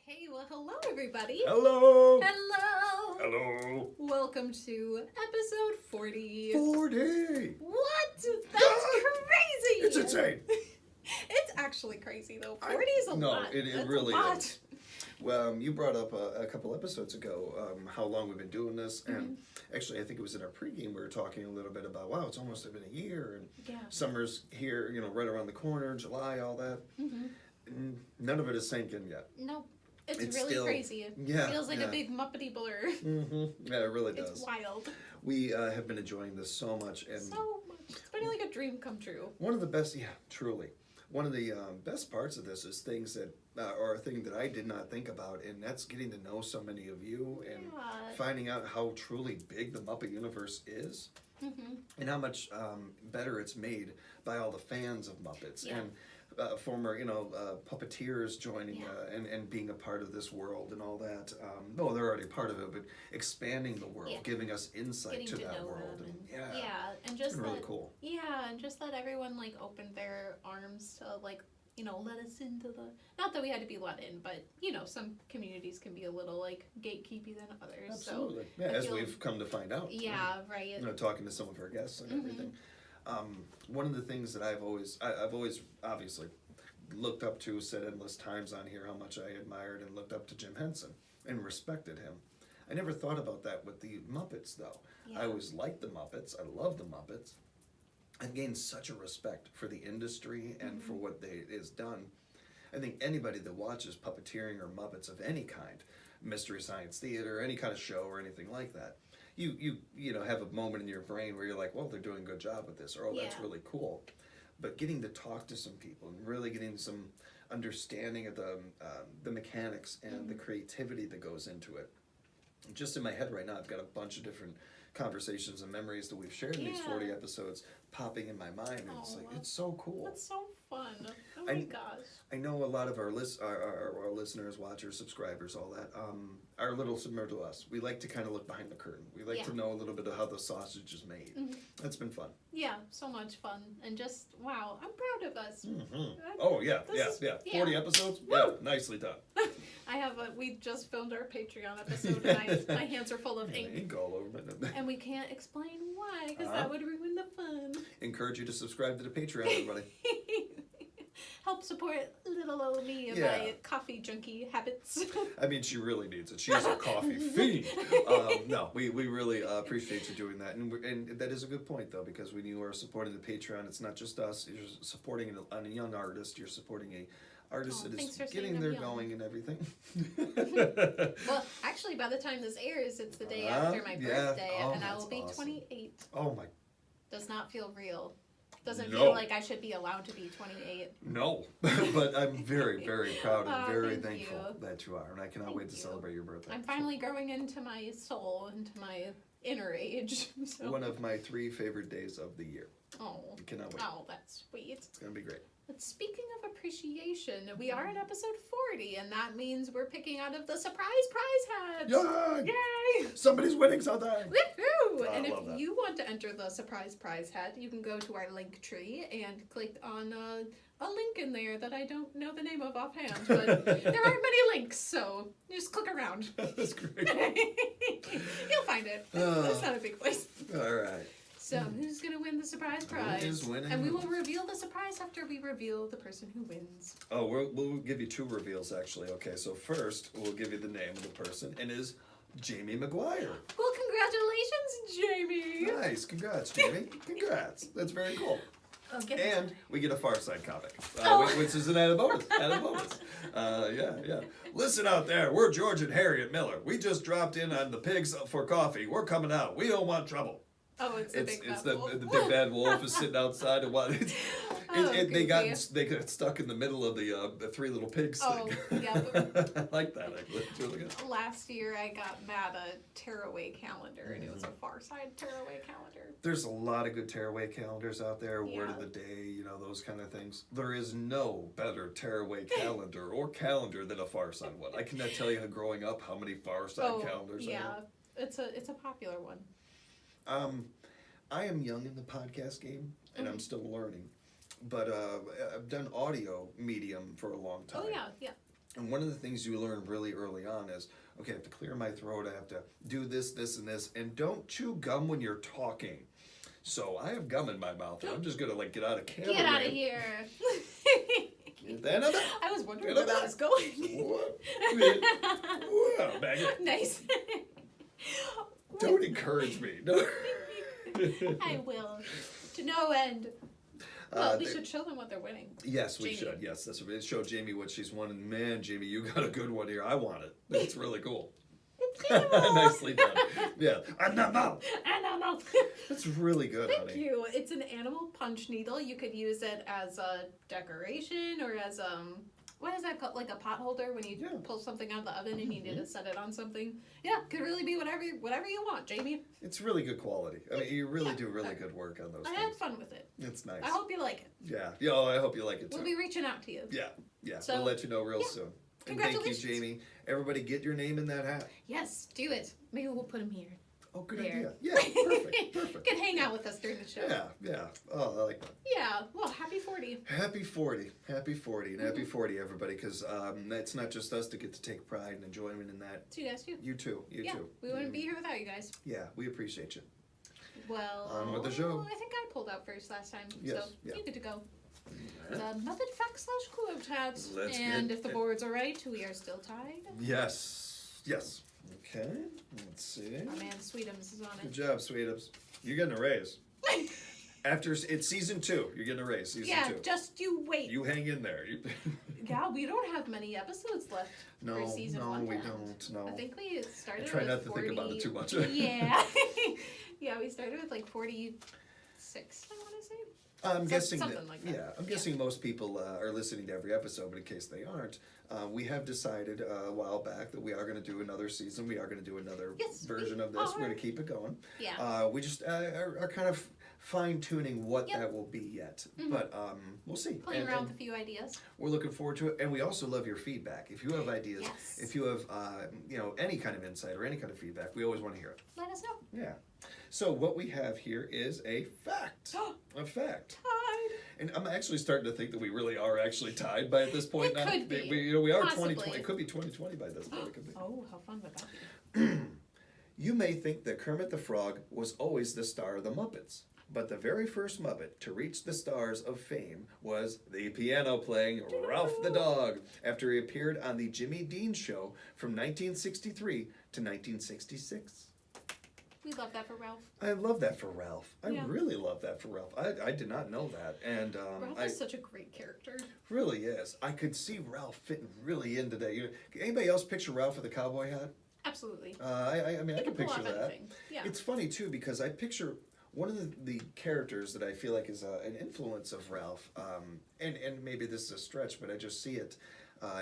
Okay, well, hello everybody. Hello. Hello. Hello. Welcome to episode 40. 40. What? That's crazy. It's insane. It's actually crazy though. 40 is a lot. No, it really is. Well, you brought up a couple episodes ago how long we've been doing this, and actually I think it was in our pregame we were talking a little bit about, wow, it's almost been a year, and summer's here, right around the corner, July, all that. None of it is sank in yet. No. It's really still crazy. It feels like a big Muppety blur. Yeah, it really does. It's wild. We have been enjoying this so much. And so much. It's been like a dream come true. One of the best, truly. One of the best parts of this is things that, or a thing that I did not think about, and that's getting to know so many of you and finding out how truly big the Muppet universe is, and how much better it's made by all the fans of Muppets and former, puppeteers joining and being a part of this world and all that. No, they're already a part of it, but expanding the world, giving us insight to that world. And just really cool. Yeah, and just let everyone open their arms to let us into the. Not that we had to be let in, but some communities can be a little gatekeepy than others. Absolutely, so as we've come to find out. Yeah, right. Talking to some of our guests and everything. One of the things that I've always obviously looked up to, said endless times on here how much I admired and looked up to Jim Henson and respected him. I never thought about that with the Muppets though. I always liked the Muppets. I love the Muppets. I've gained such a respect for the industry and for what is done. I think anybody that watches puppeteering or Muppets of any kind, Mystery Science Theater, any kind of show or anything like that, you have a moment in your brain where you're like, well, they're doing a good job with this, or oh, that's really cool. But getting to talk to some people and really getting some understanding of the mechanics and the creativity that goes into it. Just in my head right now, I've got a bunch of different conversations and memories that we've shared in these 40 episodes popping in my mind, and it's so cool. That's so fun. Oh my gosh. I know a lot of our listeners, watchers, subscribers, all that, are a little similar to us. We like to kind of look behind the curtain. We like to know a little bit of how the sausage is made. That's been fun. Yeah, so much fun. And just, wow, I'm proud of us. Oh, yeah. 40 episodes? Woo! Yeah, nicely done. We just filmed our Patreon episode, and my hands are full of ink. Ink all over it. And we can't explain why, because that would ruin the fun. Encourage you to subscribe to the Patreon, everybody. Help support little old me and my coffee junkie habits. I mean, she really needs it. She's a coffee fiend. No, we really appreciate you doing that. And that is a good point, though, because when you are supporting the Patreon, it's not just us. You're supporting a young artist. You're supporting a artist that is getting there going and everything. Well, actually, by the time this airs, it's the day after my birthday, and I will be 28. Oh, my. Does not feel real. Doesn't feel like I should be allowed to be 28. No, but I'm very, very proud and very thankful that you are, and I cannot wait to celebrate your birthday. I'm finally growing into my soul, into my inner age. So. One of my 3 favorite days of the year. Oh, cannot wait. Oh, that's sweet. It's going to be great. But speaking of appreciation, we are in episode 40, and that means we're picking out of the surprise prize hat. Yay! Somebody's winning something! Woohoo! And if you want to enter the surprise prize hat, you can go to our link tree and click on a link in there that I don't know the name of offhand, but there aren't many links, so you just click around. That's great. You'll find it. That's not a big place. All right. So, who's going to win the surprise prize? Who is winning? And we will reveal the surprise after we reveal the person who wins. Oh, we'll give you 2 reveals, actually. Okay, so first, we'll give you the name of the person, and it is Jamie McGuire. Well, congratulations, Jamie. Nice. Congrats, Jamie. Congrats. That's very cool. And we get a Far Side comic, which is an added bonus. Yeah. Listen out there. We're George and Harriet Miller. We just dropped in on the pigs for coffee. We're coming out. We don't want trouble. Oh, it's the big bad wolf. The big bad wolf is sitting outside and they got stuck in the middle of the 3 little pigs thing. Yeah. I like that. It's really good. Last year I got Matt a tearaway calendar, and it was a Far Side tearaway calendar. There's a lot of good tearaway calendars out there. Word of the day, those kind of things. There is no better tearaway calendar or calendar than a Far Side one. I cannot tell you growing up how many Far Side calendars there are. It's a popular one. I am young in the podcast game, and I'm still learning. But I've done audio medium for a long time. Oh, yeah. And one of the things you learn really early on is, okay, I have to clear my throat, I have to do this, this, and this, and don't chew gum when you're talking. So I have gum in my mouth, and I'm just gonna like get out of camera. Get out of here. I was wondering where that was going. Whoa, Nice. Don't encourage me. No. I will. To no end. Well, we should show them what they're winning. Yes, we Jamie. should. Yes, that's what show Jamie what she's won. And man, Jamie, you got a good one here. I want it. It's really cool. Nicely done. Yeah. Animal. That's really good, Thank honey. you. It's an animal punch needle. You could use it as a decoration or as what is that called? Like a pot holder when you pull something out of the oven and you need to set it on something. Yeah, could really be whatever you want, Jamie. It's really good quality. I mean, you really do really good work on those I things. had fun with it. It's nice. I hope you like it. Yeah. Yeah, I hope you like it too. We'll be reaching out to you. Yeah. Yeah. So, we'll let you know real soon. And thank you, Congratulations. Jamie. Everybody get your name in that hat. Yes, do it. Maybe we'll put him here. Oh, good There. idea. Yeah, perfect. Perfect. You can hang out with us during the show. Yeah, yeah. Oh, I like that. Yeah. Well, happy 40. Happy 40. Happy 40. And happy 40, everybody, because it's not just us to get to take pride and enjoyment in that. So you guys too. You too. You too. We wouldn't be here without you guys. Yeah, we appreciate you. Well, On with the show. I think I pulled out first last time, Yes, so yeah. you get to go. The Muppet Fact / quote hat. Let's And get if the it. boards are right, we are still tied. Yes. Yes. Okay. Let's see. My man Sweetums is on Good it. job, Sweetums. You're getting a raise. After it's season 2, you're getting a raise. Season 2. Just you wait. You hang in there. Yeah, we don't have many episodes left for season 1. we don't. No. I think we started I try with not to 40... think about it too much. Yeah. Yeah, we started with like 46, I want to say. I'm guessing that, something like that. yeah, I'm guessing most people are listening to every episode, but in case they aren't, we have decided a while back that we are going to do another season. We are going to do another version of this. We're going to keep it going. Yeah. We just are kind of fine-tuning what that will be yet, but we'll see. Playing around with a few ideas. We're looking forward to it, and we also love your feedback. If you have ideas, if you have any kind of insight or any kind of feedback, we always want to hear it. Let us know. Yeah. So what we have here is a fact. A fact. Tied. And I'm actually starting to think that we really are actually tied by at this point It now. could be. We are Possibly. 2020. It could be 2020 by this point. It could be. Oh, how fun would that be? You may think that Kermit the Frog was always the star of the Muppets. But the very first Muppet to reach the stars of fame was the piano-playing Rowlf the Dog, after he appeared on the Jimmy Dean Show from 1963 to 1966. We love that for Rowlf. I love that for Rowlf. I Yeah. really love that for Rowlf. I did not know that. And Rowlf is such a great character. Really is. I could see Rowlf fitting really into that. Anybody else picture Rowlf with a cowboy hat? Absolutely. I mean, I can pull picture off that. anything. Yeah. It's funny, too, because I picture one of the characters that I feel like is an influence of Rowlf, and maybe this is a stretch, but I just see it,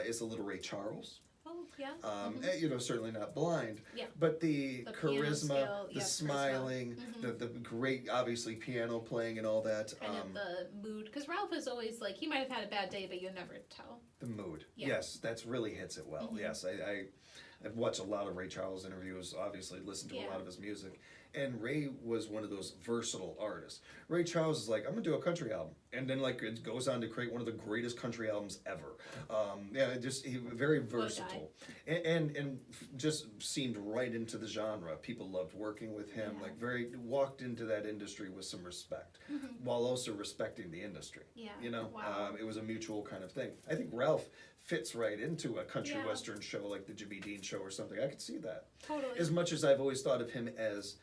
is a little Ray Charles. Oh, yeah. Certainly not blind, Yeah. but the piano charisma, skill, the charisma. smiling, the great, obviously, piano playing and all that. Kind of the mood. Because Rowlf is always like, he might have had a bad day, but you never tell. The mood. Yeah. Yes, that's really hits it well. Yes, I've watched a lot of Ray Charles interviews, obviously listened to a lot of his music. And Ray was one of those versatile artists. Ray Charles is like, I'm gonna do a country album, and then like it goes on to create one of the greatest country albums ever. He very versatile, and just seemed right into the genre. People loved working with him. Yeah. Walked into that industry with some respect, while also respecting the industry. Yeah. Wow. It was a mutual kind of thing. I think Rowlf fits right into a country Yeah. western show like the Jimmy Dean Show or something. I could see that. Totally. As much as I've always thought of him as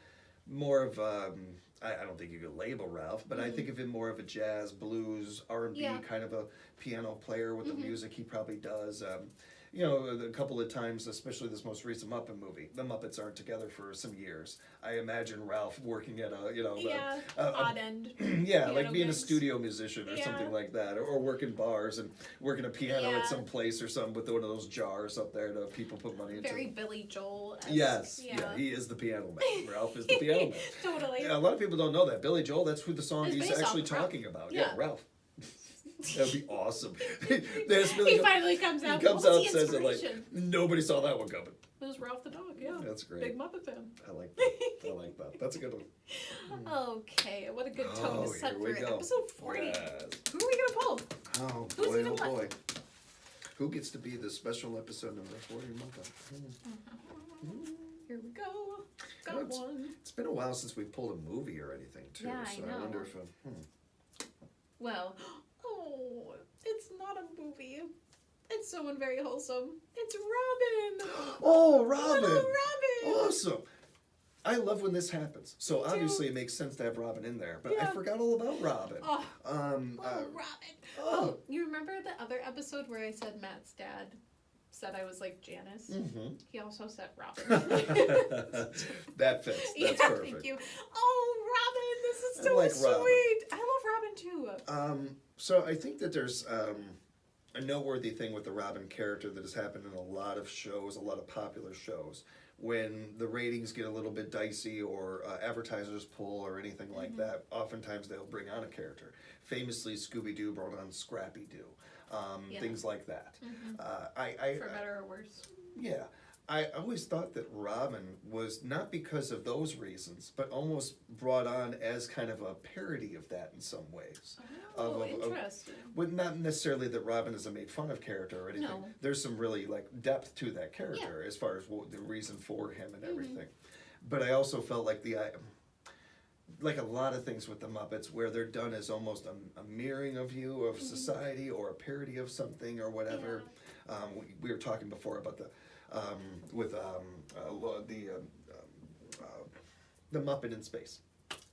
more of I don't think you could label Rowlf, but I think of him more of a jazz, blues, R&B kind of a piano player with the music he probably does. A couple of times, especially this most recent Muppet movie, the Muppets aren't together for some years. I imagine Rowlf working at odd end. like being gigs. a studio musician or something like that, or working bars and working a piano at some place or something with one of those jars up there that people put money into. Very Billy Joel-esque. Yes, he is the piano man. Rowlf is the piano man. Totally. Yeah, a lot of people don't know that. Billy Joel, that's who the song It's he's based actually off Rowlf. talking about. Yeah. Rowlf. That'd be awesome. He finally comes out. He comes What's out the and says it like, inspiration? nobody saw that one coming. It was Rowlf the Dog, yeah. That's great. Big Muppet fan. I like that. I like that. That's a good one. Okay, what a good tone to set here we for go. episode 40. Yes. Who are we going to pull? Oh, Who's boy, even oh, boy. left? Who gets to be the special episode number 40 Muppet? Here we go. Got one. It's been a while since we pulled a movie or anything, too. Yeah, so I know. I wonder if... Well, it's not a movie. It's someone very wholesome. It's Robin. Oh, Robin. Little Robin. Awesome. I love when this happens. So obviously it makes sense to have Robin in there, but I forgot all about Robin. Oh, Robin. Oh, You remember the other episode where I said Matt's dad said I was like Janice? Mm-hmm. He also said Robin. That fits. That's perfect. Thank you. Oh, Robin, this is so like sweet. Robin. I love Robin too. So I think that there's a noteworthy thing with the Robin character that has happened in a lot of shows, a lot of popular shows. When the ratings get a little bit dicey or advertisers pull or anything like that, oftentimes they'll bring on a character. Famously, Scooby-Doo brought on Scrappy-Doo. Things like that. For better or worse. Yeah. I always thought that Robin was not because of those reasons, but almost brought on as kind of a parody of that in some ways. Oh, interesting. Not necessarily that Robin is a made fun of character or anything. No. There's some really depth to that character as far as the reason for him and everything. But I also felt like like a lot of things with the Muppets where they're done as almost a mirroring of you of society or a parody of something or whatever. Yeah. We were talking before about the Muppet in Space.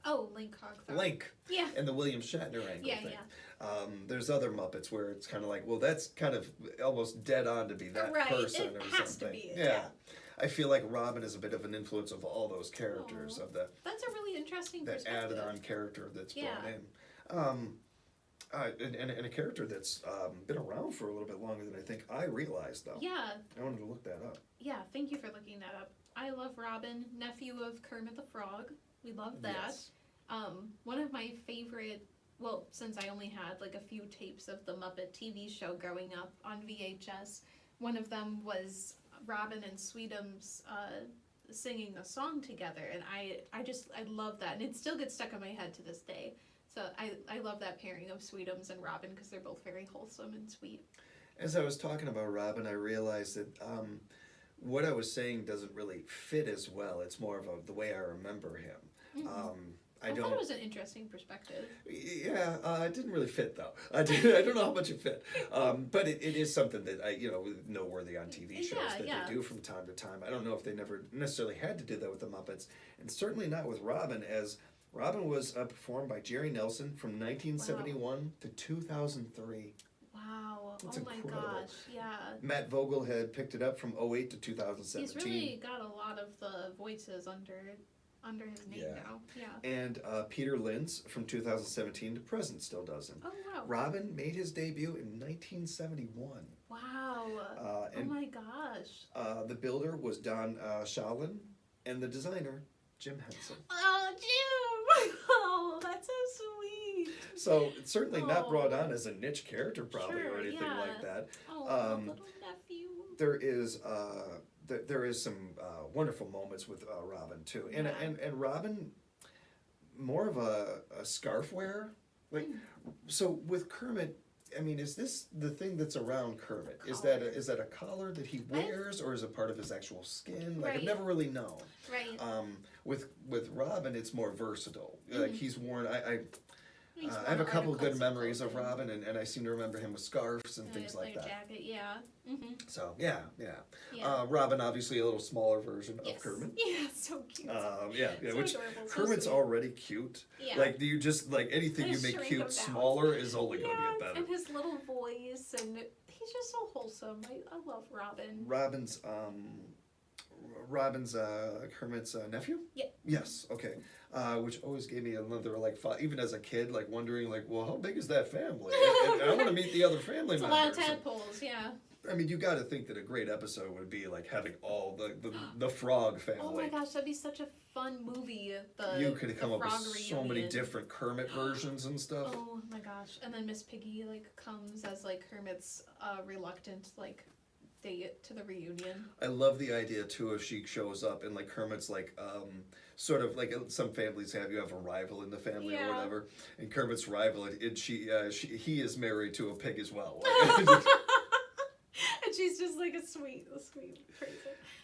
Oh, Link Hogthorpe. Link. Yeah. And the William Shatner angle thing. Yeah. There's other Muppets where it's kind of like, well, that's kind of almost dead on to be that person it or has something. To be. Yeah. I feel like Robin is a bit of an influence of all those characters of That's a really interesting perspective. added on character that's brought in. And a character that's been around for a little bit longer than I think I realized, though. Yeah. I wanted to look that up. Yeah, thank you for looking that up. I love Robin, nephew of Kermit the Frog. We love that. Yes. One of my favorite, well, since I only had like a few tapes of the Muppet TV show growing up on VHS, one of them was Robin and Sweetums singing a song together, and I love that, and it still gets stuck in my head to this day. So I love that pairing of Sweetums and Robin because they're both very wholesome and sweet. As I was talking about Robin, I realized that what I was saying doesn't really fit as well. It's more of the way I remember him. I thought it was an interesting perspective. Yeah, it didn't really fit though. I don't know how much it fit, but it is something that noteworthy on TV shows that they do from time to time. I don't know if they never necessarily had to do that with the Muppets, and certainly not with Robin, as Robin was performed by Jerry Nelson from 1971 to 2003. Wow! That's incredible. My gosh! Yeah. Matt Vogel had picked it up from 2008 to 2017. He's really got a lot of the voices under his name now. Yeah. And Peter Lintz from 2017 to present still does him. Oh, wow. Robin made his debut in 1971. Wow. Oh my gosh. The builder was Don Shalin, and the designer, Jim Henson. Oh, Jim! Oh, that's so sweet. So it's certainly not brought on as a niche character probably or anything like that. Oh, little nephew. There is some wonderful moments with Robin too, and Robin, more of a scarf wearer. So with Kermit, I mean, is this the thing that's around Kermit? Is that a collar that he wears, or is it part of his actual skin? I've never really known. Right. With Robin, it's more versatile. Like he's worn. I have a couple good memories of Robin, and I seem to remember him with scarves and things like that. Jacket, yeah. Mm-hmm. So yeah. Robin, obviously, a little smaller version of Kermit. Yeah, so cute. So which Kermit's already cute. Yeah. Like, do you just anything you make cute smaller is only going to get better. And his little voice, and he's just so wholesome. I love Robin. Robin's Kermit's nephew? Yeah. Yes, okay. Which always gave me another, even as a kid, wondering, well, how big is that family? And I want to meet the other family members. It's a lot of tadpoles, yeah. I mean, you got to think that a great episode would be, having all the Frog family. Oh my gosh, that'd be such a fun movie. You could come up with so reunion. many different Kermit versions and stuff. Oh my gosh. And then Miss Piggy, comes as, Kermit's reluctant, date to the reunion. I love the idea too if she shows up and Kermit's sort of some families have a rival in the family or whatever, and Kermit's rival he is married to a pig as well. she's just like a sweet person.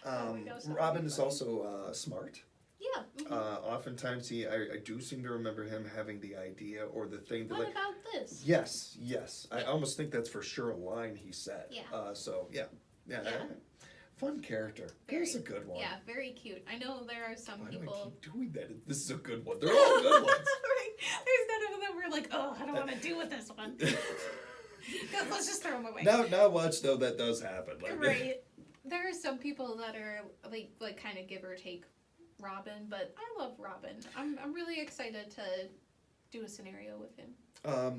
Oh my gosh, Robin is also smart. Yeah. Oftentimes I do seem to remember him having the idea or the thing that What about this? Yes. I almost think that's for sure a line he said. Yeah. Yeah. Fun character. There's a good one. Yeah, very cute. I know there are some people. Why do I keep doing that? This is a good one. They're all good ones. Right. There's none of them we're like, oh, I don't want to do with this one. Let's just throw them away. Now watch though that does happen. Right. There are some people that are like kind of give or take Robin, but I love Robin. I'm really excited to do a scenario with him.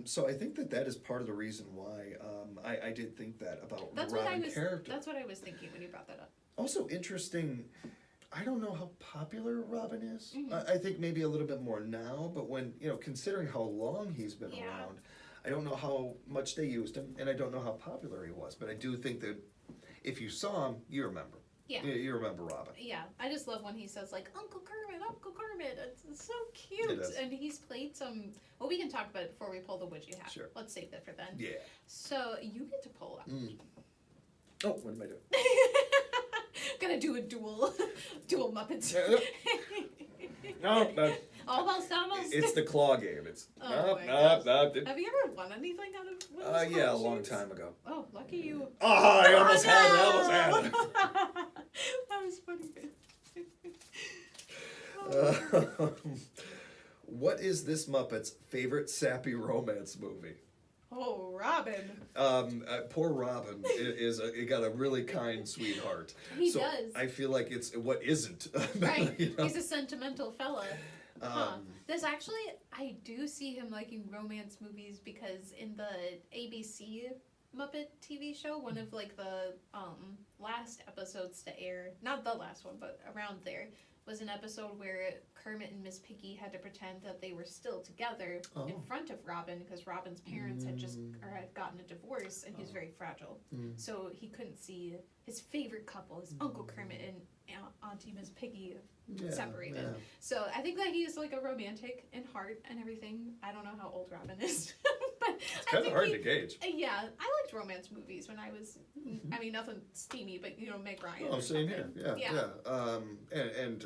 So I think that is part of the reason why I did think that about Robin character. That's what I was thinking when you brought that up. Also interesting. I don't know how popular Robin is. Mm-hmm. I think maybe a little bit more now, but when considering how long he's been around, I don't know how much they used him, and I don't know how popular he was. But I do think that if you saw him, you remember. Yeah. You remember Robin. Yeah, I just love when he says like Uncle Kermit. It's so cute. It is. And he's played some. Well, we can talk about it before we pull the widget hat. Sure. Let's save that for then. Yeah. So you get to pull up. Oh, what am I doing? Gonna do a dual Muppets. No. Almost. It's the claw game. It's Oh my nope. Have you ever won anything out of one of those Yeah, a claw long shoots? time ago. Oh, lucky you. Oh, I almost had it. That was funny. What is this Muppet's favorite sappy romance movie? Oh, Robin. Poor Robin he got a really kind sweetheart. He does. I feel like it's what isn't. Right. You know? He's a sentimental fella. There's actually, I do see him liking romance movies because in the ABC Muppet TV show, one of like the last episodes to air, not the last one, but around there, was an episode where Kermit and Miss Piggy had to pretend that they were still together in front of Robin because Robin's parents had gotten a divorce and he was very fragile. So he couldn't see his favorite couple, his Uncle Kermit and Auntie Miss Piggy, separated. Yeah. So I think that he's like a romantic in heart and everything. I don't know how old Robin is, but it's kind of hard to gauge. Yeah, I liked romance movies when I was. I mean, nothing steamy, but Meg Ryan. Oh, same here. Yeah. And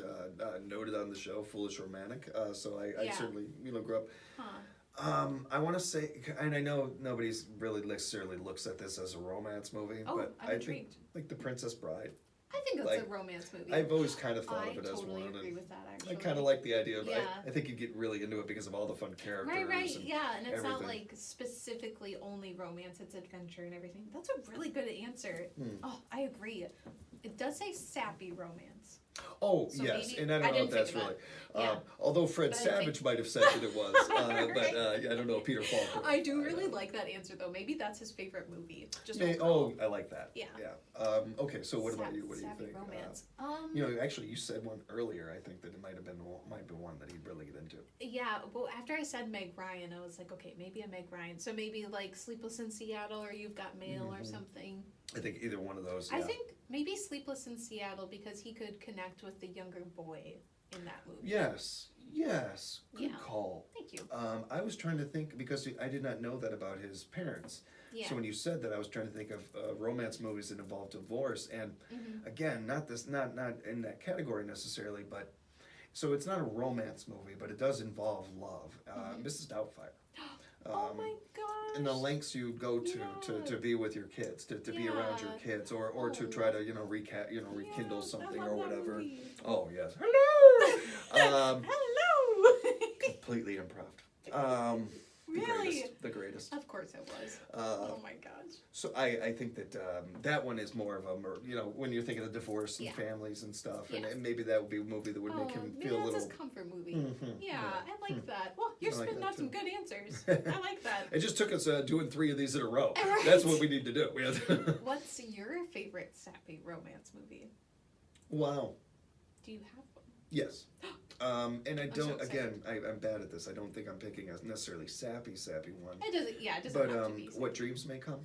noted on the show, Foolish Romantic. So I certainly grew up. I want to say, and I know nobody's really necessarily looks at this as a romance movie, but I'm intrigued. think like The Princess Bride. I think that's a romance movie. I've always kind of thought of it as one. I totally agree with that, actually. I kind of like the idea of it. I think you get really into it because of all the fun characters. Right, and it's everything. not like specifically only romance, it's adventure and everything. That's a really good answer. Oh, I agree. It does say sappy romance. Oh, so yes, maybe, and I don't know if that's really. Although Fred Savage might have said that it was, but I don't know Peter Falk. I do really like that answer, though. Maybe that's his favorite movie. I like that. Yeah. Okay, so what about you? What do you think? Romance. Actually, you said one earlier. I think that it might be one that he'd really get into. Yeah, well, after I said Meg Ryan, I was like, okay, maybe a Meg Ryan. So maybe like Sleepless in Seattle or You've Got Mail or something. I think either one of those. I think maybe Sleepless in Seattle because he could connect with the younger boy in that movie. Yes. Good call. Thank you. I was trying to think because I did not know that about his parents. Yeah. So when you said that, I was trying to think of romance movies that involve divorce, and again, not in that category necessarily, but so it's not a romance movie, but it does involve love. Mrs. Doubtfire. Oh my gosh. And the lengths you go to be with your kids, to be around your kids, or to try to rekindle something or whatever. Movie. Oh yes. Hello. Hello. Completely improv. Really? The greatest. Of course it was. Oh my gosh. So I think that that one is more of a when you're thinking of divorce and families and stuff, and maybe that would be a movie that would make him feel a little. That's his comfort movie. I like that. Well, you're spitting out some good answers. I like that. It just took us doing 3 of these in a row. Right. That's what we need to do. What's your favorite sappy romance movie? Wow. Do you have one? Yes. And I don't. So again, I'm bad at this. I don't think I'm picking a necessarily sappy one. It doesn't. Yeah, it doesn't But have to be. What Dreams May Come.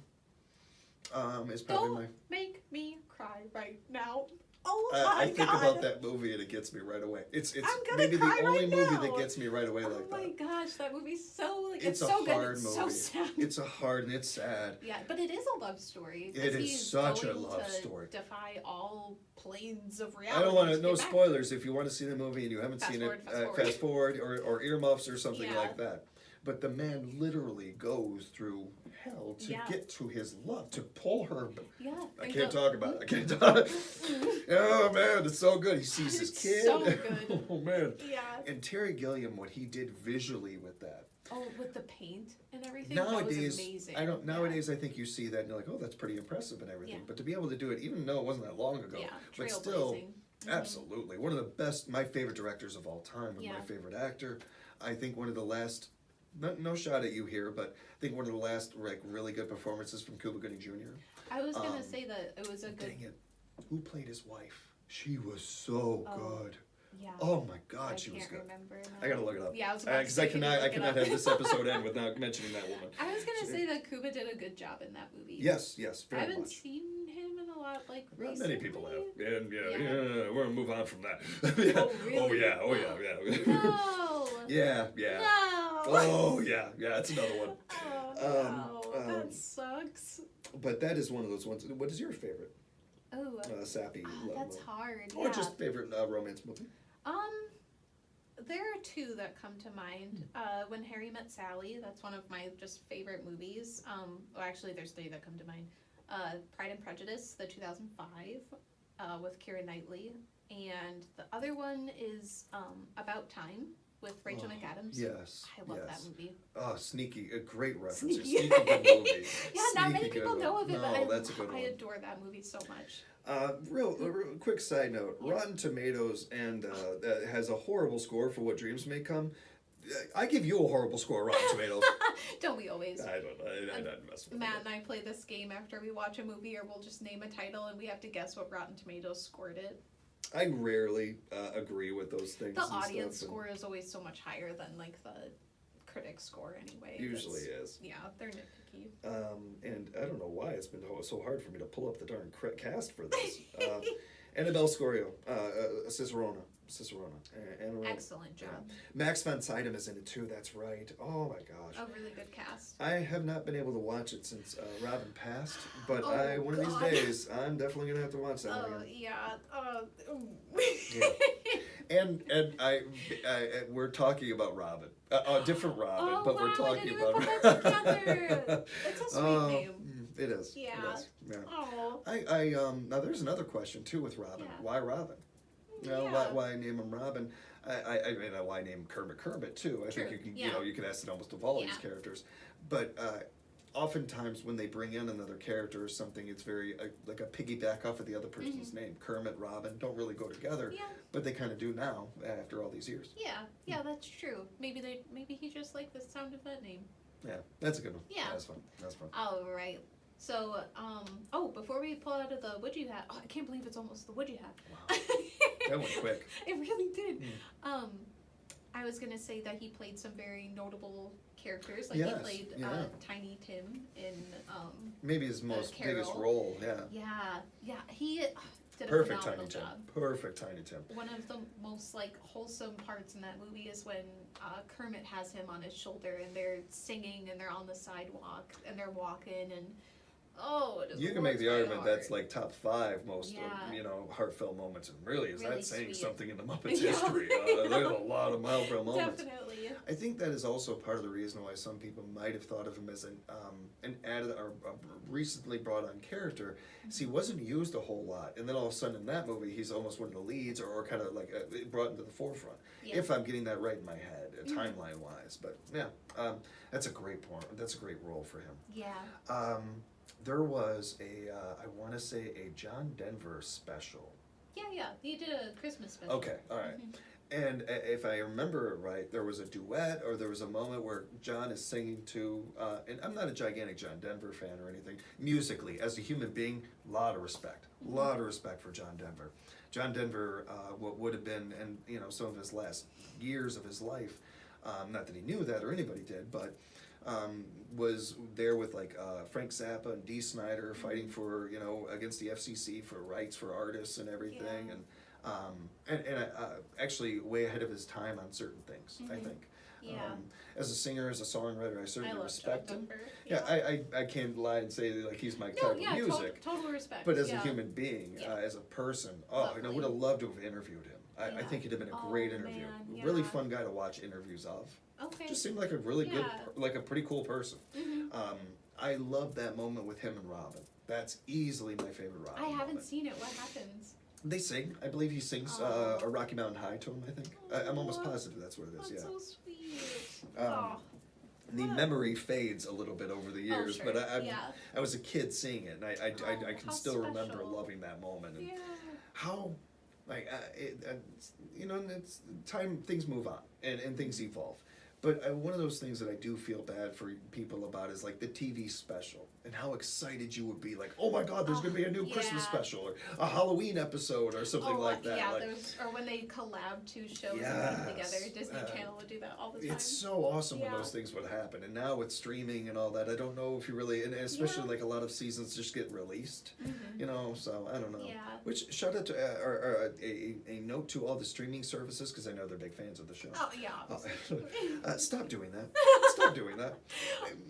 Is probably Don't make me cry right now. Oh my I think God. about that movie and it gets me right away. It's I'm gonna maybe the cry only right movie now. that gets me right away like Oh my that. gosh, that movie's so like It's a so good. hard It's movie. so sad. It's a hard and it's sad. Yeah, but it is a love story. It is he's such a going love to story. Defy all planes of reality. I don't want to, to no get back. spoilers if you want to see the movie and you haven't Fast seen forward, it, fast forward or earmuffs or something Yeah. like that. But the man literally goes through hell to Yeah. get to his love, to pull her. Yeah. I and can't go- talk about it. I can't talk. Oh man, it's so good. He sees his It's kid. so good. Oh man. Yeah. And Terry Gilliam, what he did visually with that. Oh, with the paint and everything. Nowadays, that was amazing. Nowadays, I think you see that and you're like, oh, that's pretty impressive and everything. Yeah. But to be able to do it, even though it wasn't that long ago, Yeah. but still, Trailblazing. absolutely, one of the best, my favorite directors of all time, and Yeah. my favorite actor. I think one of the last, no shot at you here, but I think one of the last like really good performances from Cuba Gooding Jr. I was gonna say that it was a good. Dang it, who played his wife? She was so good. Yeah. Oh my God, she was can't good. remember now. I gotta look it up. Yeah, I was about to Because say, I you cannot, need to I look it cannot up. have this episode end without mentioning that woman. I was gonna say that Cuba did a good job in that movie. Yes, I very haven't much. seen him in a lot like Not recently. many people have. And Yeah. we're gonna move on from that. Oh, really? Oh yeah. No. Yeah. No. Oh yeah, it's another one. Oh no, Um, that sucks. But that is one of those ones. What is your favorite Oh, sappy love that's movie? hard. Or Yeah. just favorite romance movie? There are two that come to mind. When Harry Met Sally, that's one of my just favorite movies. Well, actually, there's three that come to mind. Pride and Prejudice, the 2005, with Keira Knightley, and the other one is About Time with Rachel McAdams. Yes. I love that movie. Oh, sneaky, a great reference. Sneaky. A sneaky good movie. Yeah, not Sneaky many good people one. know of it, No, but that's a good I one. adore that movie so much. Real quick side note: Yeah. Rotten Tomatoes and has a horrible score for What Dreams May Come. I give you a horrible score, Rotten Tomatoes. Don't we always? I don't know. I don't mess with Matt it. and I play this game after we watch a movie, or we'll just name a title and we have to guess what Rotten Tomatoes scored it. I rarely agree with those things. The and audience stuff, score is always so much higher than like the critic score anyway. Usually That's- is. Yeah, they're nitpicky. And I don't know why it's been so hard for me to pull up the darn cast for this. Annabelle Scorio, Cicerona. Annabelle. Excellent job. Max von Sydow is in it too. That's right. Oh my gosh. A really good cast. I have not been able to watch it since Robin passed, but Oh, one of God. these days I'm definitely gonna have to watch that Oh again. yeah. Yeah. And we're talking about Robin, a different Robin, Oh, but we're wow, I talking didn't about. even put that together. It's a sweet Oh, name. It is. Yeah. It is. Yeah. Oh. Now there's another question too with Robin. Yeah. Why Robin? Yeah. Why name him Robin? I mean, why name Kermit too? I True, think you can, yeah. you can ask it almost of all these Yeah. characters. But oftentimes when they bring in another character or something, it's very like a piggyback off of the other person's name. Kermit, Robin don't really go together, Yeah. but they kind of do now after all these years. Yeah, that's true. Maybe he just liked the sound of that name. Yeah, that's a good one. Yeah. That's fun. That's fun. All right. So, before we pull out of the would you have, I can't believe it's almost the would you have. Wow. That went quick. It really did. Mm. I was gonna say that he played some very notable characters. Like Yes, he played yeah. Tiny Tim in Maybe his most biggest Carol. role. Yeah. Yeah, he did a Perfect phenomenal Tiny Tim. job. Perfect Tiny Tim. One of the most like wholesome parts in that movie is when Kermit has him on his shoulder and they're singing and they're on the sidewalk and they're walking and it You can make the warms my argument that's heart. like top 5 most Yeah. heartfelt moments, and really is Really that saying sweet. something in the Muppets Yeah. history? There's a lot of heartfelt moments. Definitely. I think that is also part of the reason why some people might have thought of him as an added or a recently brought on character. See, he wasn't used a whole lot, and then all of a sudden in that movie he's almost one of the leads or kind of like brought into the forefront. Yeah. If I'm getting that right in my head, timeline wise, but yeah, that's a great point. That's a great role for him. Yeah. There was I want to say a John Denver special. Yeah. He did a Christmas special. Okay, all right. And if I remember it right, there was a duet or there was a moment where John is singing to, and I'm not a gigantic John Denver fan or anything, musically, as a human being, lot of respect for John Denver. John Denver, what would have been, and some of his last years of his life, not that he knew that or anybody did, but was there with like Frank Zappa and Dee Snider fighting for, you know, against the FCC for rights for artists and everything, and actually way ahead of his time on certain things, I think. Yeah. As a singer, as a songwriter, I certainly respect him. Yeah. I can't lie and say like he's my type of music. Total respect. But as a human being, as a person, I would have loved to have interviewed him. I think it'd have been a great interview. Man, Really fun guy to watch interviews of. Okay. Just seemed like a really good, like a pretty cool person. I love that moment with him and Robin. That's easily my favorite Robin. I haven't moment. seen it. What happens? They sing. I believe he sings a Rocky Mountain High to him, I think. I'm almost positive that's what it is, That's so sweet. The memory fades a little bit over the years, sure. but I was a kid seeing it, and I can still remember loving that moment. And how, like, you know, it's time, things move on, and things evolve. But one of those things that I do feel bad for people about is like the TV special and how excited you would be, like, oh my God, there's going to be a new Christmas special or a Halloween episode or something like that. Yeah, like, or when they collab two shows and put together. Disney Channel would do that all the time. It's so awesome when those things would happen. And now with streaming and all that, I don't know if you really, and especially like a lot of seasons just get released, you know, so I don't know. Yeah. Which, shout out to, or a note to all the streaming services, because I know they're big fans of the show. Oh, yeah. Stop doing that. Stop doing that.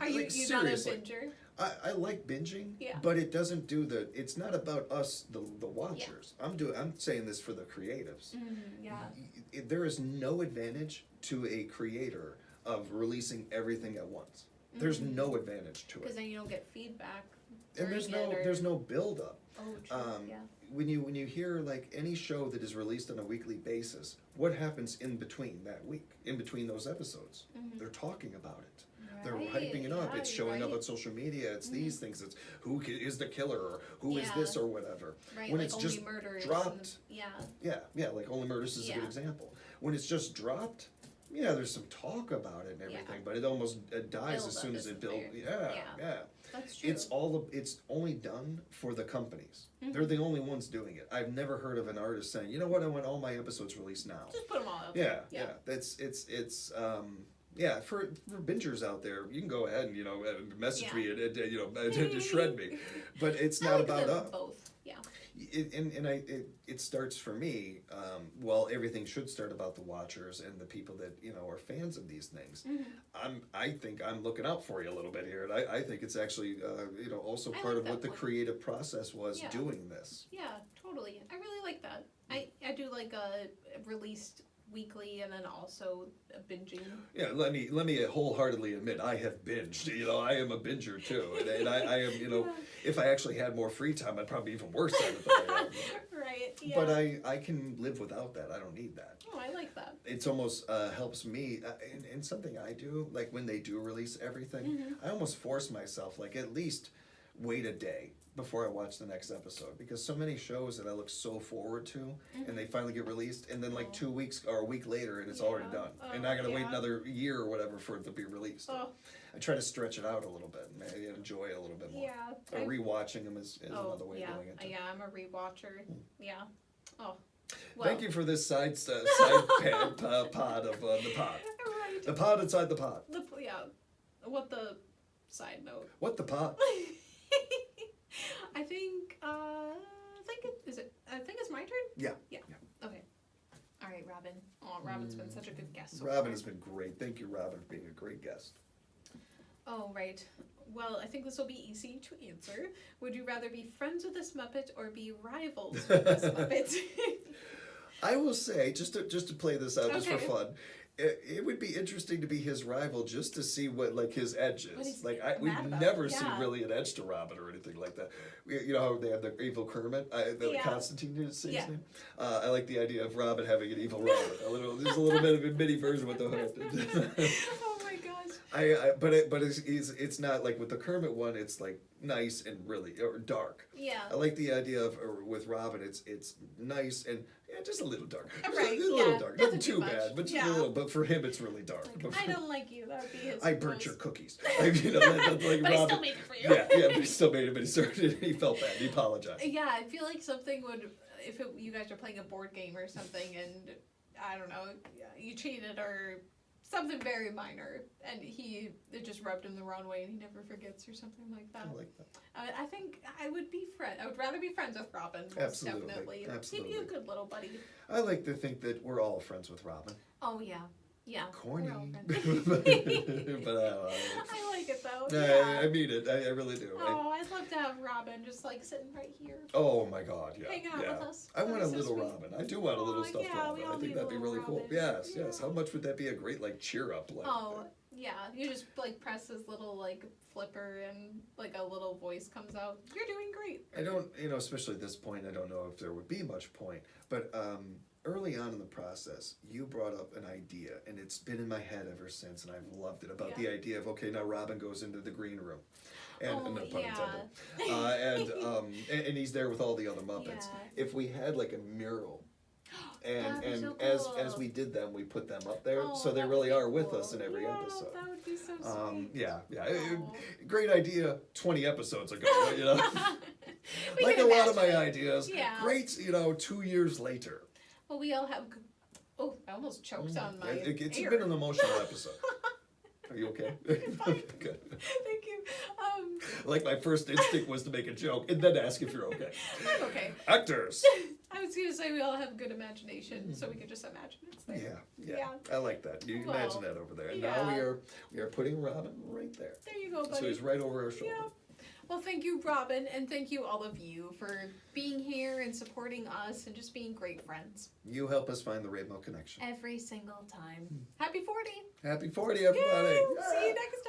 Are you not a binger? I like binging, but it doesn't do it's not about us, the watchers. I'm saying this for the creatives. There is no advantage to a creator of releasing everything at once. There's no advantage to it. Because then you don't get feedback. And there's no build up. Oh, true. When you hear like any show that is released on a weekly basis, what happens in between that week, in between those episodes? They're talking about it. They're hyping it up. It's showing up on social media. It's these things. It's who is the killer or who is this or whatever. Right, when like it's Only just Murders dropped. Yeah, Like Only Murders is a good example. When it's just dropped, there's some talk about it and everything, but it almost dies as soon as it builds. Yeah. That's true. It's only done for the companies. They're the only ones doing it. I've never heard of an artist saying, you know what, I want all my episodes released now. Just put them all up. Yeah. For bingers out there, you can go ahead and message me and shred me, but it's not about us. Both. Yeah. It starts for me. Everything should start about the watchers and the people that are fans of these things. I think I'm looking out for you a little bit here, and I think it's actually also part of what the creative process was doing this. Yeah, totally. I really like that. I do like a released weekly and then also binging. Yeah, let me wholeheartedly admit I have binged. I am a binger too, and I am. If I actually had more free time, I'd probably be even worse at it than I am. Right. Yeah. But I can live without that. I don't need that. Oh, I like that. It's almost helps me in something I do. Like when they do release everything, I almost force myself, like at least wait a day before I watch the next episode, because so many shows that I look so forward to and they finally get released, and then like 2 weeks or a week later and it's already done, and I gotta wait another year or whatever for it to be released. I try to stretch it out a little bit and maybe enjoy it a little bit more. Rewatching them is another way of doing it too. Yeah, I'm a rewatcher. Yeah. Oh. Well. Thank you for this side pod of the pod. Right. The pod inside the pod. What the side note? What the pod? I think it's my turn? Yeah. Okay. All right, Robin. Oh, Robin's been such a good guest so Robin far. has been great. Thank you, Robin, for being a great guest. Oh, right. Well, I think this will be easy to answer. Would you rather be friends with this Muppet or be rivals with this Muppet? I will say, just to play this out, just for fun, it would be interesting to be his rival, just to see what his edge is. We've never seen really an edge to Robin or anything like that. You know how they have the evil Kermit, Constantine is his name. I like the idea of Robin having an evil Robin. There's a little bit of a mini version with the hood. Oh my gosh. But it's not like with the Kermit one. It's like nice and really dark. Yeah. I like the idea of with Robin. It's nice and just a little dark. Right. A little dark. Nothing too bad, but just a little. But for him, it's really dark. I don't like you. That would be his. I burnt your cookies. But Robin. I still made it for you. But he still made it. But he felt bad. He apologized. Yeah, I feel like something would, you guys are playing a board game or something, and I don't know, you cheated or something very minor, and it just rubbed him the wrong way, and he never forgets or something like that. I like that. I think I would rather be friends with Robin, most Absolutely. definitely. Absolutely. He'd be a good little buddy. I like to think that we're all friends with Robin. Oh, yeah. Yeah. Corny. we're all But I like it, though. I mean it. I really do. Oh, I'd love to have Robin just, like, sitting right here. Oh my God, yeah. Hang out yeah. with us. I want a That'd be so little sweet. Robin. I do want a little stuffed yeah, Robin. we I all think need that'd be a really little cool. Robin. Yes, Yeah. yes. How much would that be a great, like, cheer up? Like, Yeah. You just, like, press his little, like, flipper and, like, a little voice comes out. You're doing great. I don't, especially at this point, I don't know if there would be much point, but early on in the process, you brought up an idea, and it's been in my head ever since, and I've loved it, about the idea of, okay, now Robin goes into the green room. And no pun intended. And he's there with all the other Muppets. Yeah. If we had like a mural, and so as cool. we did them, we put them up there, Oh, so they that really would be are with cool. us in every episode. That would be so sweet. Yeah. Oh. Great idea 20 episodes ago, We like can a lot of my imagine. ideas. Yeah. Great, 2 years later. Well, we all have. Oh, I almost choked on my. It's ear. been an emotional episode. Are you okay? Fine. Good. Thank you. Like my first instinct was to make a joke and then ask if you're okay. I'm okay. Actors. I was gonna say we all have good imagination, so we could just imagine it's there. Yeah. I like that. You Well, imagine that over there. And yeah. now we are putting Robin right there. There you go, buddy. So he's right over our shoulder. Yeah. Well, thank you, Robin, and thank you all of you for being here and supporting us and just being great friends. You help us find the Rainbow Connection. Every single time. Happy 40! Happy 40, everybody! Yay! See you next